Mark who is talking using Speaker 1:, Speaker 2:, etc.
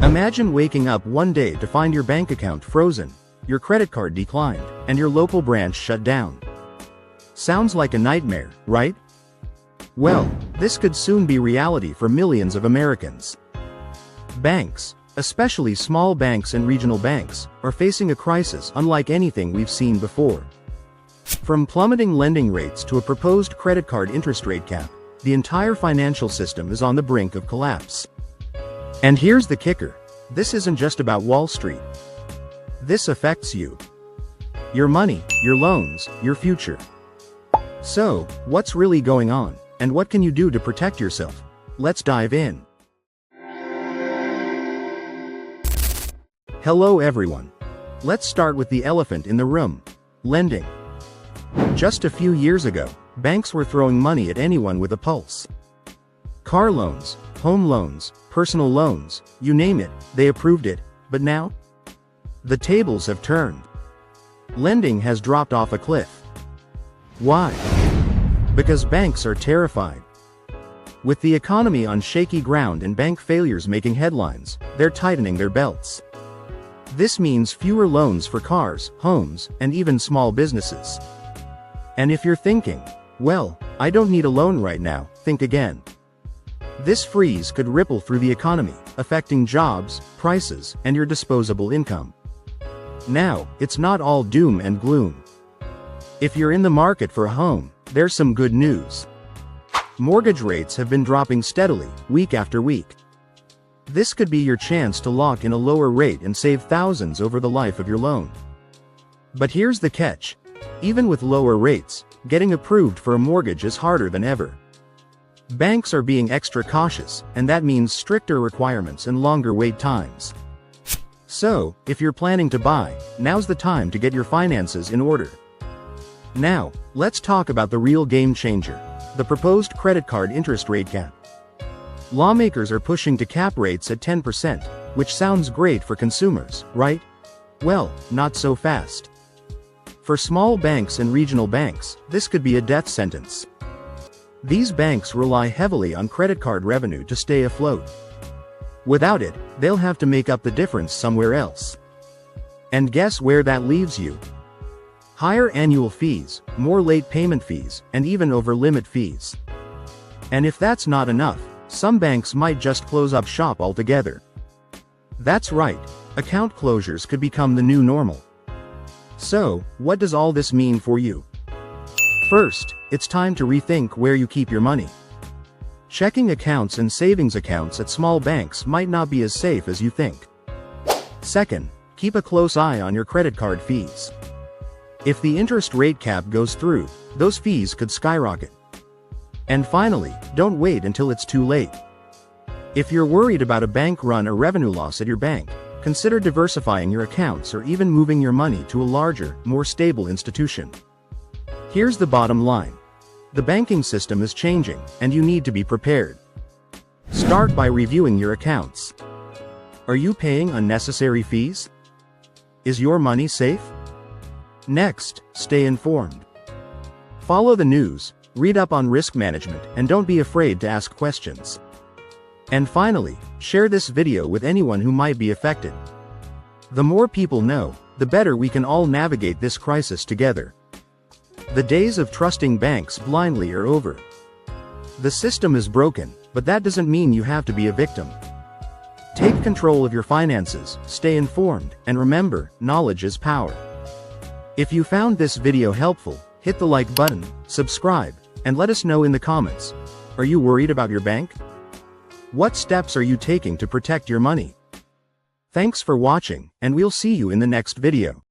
Speaker 1: Imagine waking up one day to find your bank account frozen, your credit card declined, and your local branch shut down. Sounds like a nightmare, right? Well, this could soon be reality for millions of Americans. Banks, especially small banks and regional banks, are facing a crisis unlike anything we've seen before. From plummeting lending rates to a proposed credit card interest rate cap, the entire financial system is on the brink of collapse. And here's the kicker: this isn't just about Wall Street. This affects you. Your money, your loans, your future. So, what's really going on, and what can you do to protect yourself? Let's dive in. Hello everyone. Let's start with the elephant in the room: lending. Just a few years ago, banks were throwing money at anyone with a pulse. Car loans, home loans, personal loans, you name it, they approved it. But now, the tables have turned. Lending has dropped off a cliff. Why? Because banks are terrified. With the economy on shaky ground and bank failures making headlines, they're tightening their belts. This means fewer loans for cars, homes, and even small businesses. And if you're thinking, well, I don't need a loan right now, think again. This freeze could ripple through the economy, affecting jobs, prices, and your disposable income. Now, it's not all doom and gloom. If you're in the market for a home, there's some good news. Mortgage rates have been dropping steadily, week after week. This could be your chance to lock in a lower rate and save thousands over the life of your loan. But here's the catch: even with lower rates, getting approved for a mortgage is harder than ever. Banks are being extra cautious, and that means stricter requirements and longer wait times. So, if you're planning to buy, now's the time to get your finances in order. Now, let's talk about the real game changer: the proposed credit card interest rate cap. Lawmakers are pushing to cap rates at 10%, which sounds great for consumers, right? Well, not so fast. For small banks and regional banks, this could be a death sentence. These banks rely heavily on credit card revenue to stay afloat. Without it, they'll have to make up the difference somewhere else. And guess where that leaves you? Higher annual fees, more late payment fees, and even over-limit fees. And if that's not enough, some banks might just close up shop altogether. That's right, account closures could become the new normal. So, what does all this mean for you? First, it's time to rethink where you keep your money. Checking accounts and savings accounts at small banks might not be as safe as you think. Second, keep a close eye on your credit card fees. If the interest rate cap goes through, those fees could skyrocket. And finally, don't wait until it's too late. If you're worried about a bank run or revenue loss at your bank, consider diversifying your accounts or even moving your money to a larger, more stable institution. Here's the bottom line: the banking system is changing, and you need to be prepared. Start by reviewing your accounts. Are you paying unnecessary fees? Is your money safe? Next, stay informed. Follow the news, read up on risk management, and don't be afraid to ask questions. And finally, share this video with anyone who might be affected. The more people know, the better we can all navigate this crisis together. The days of trusting banks blindly are over. The system is broken, but that doesn't mean you have to be a victim. Take control of your finances, stay informed, and remember, knowledge is power. If you found this video helpful, hit the like button, subscribe, and let us know in the comments. Are you worried about your bank? What steps are you taking to protect your money? Thanks for watching, and we'll see you in the next video.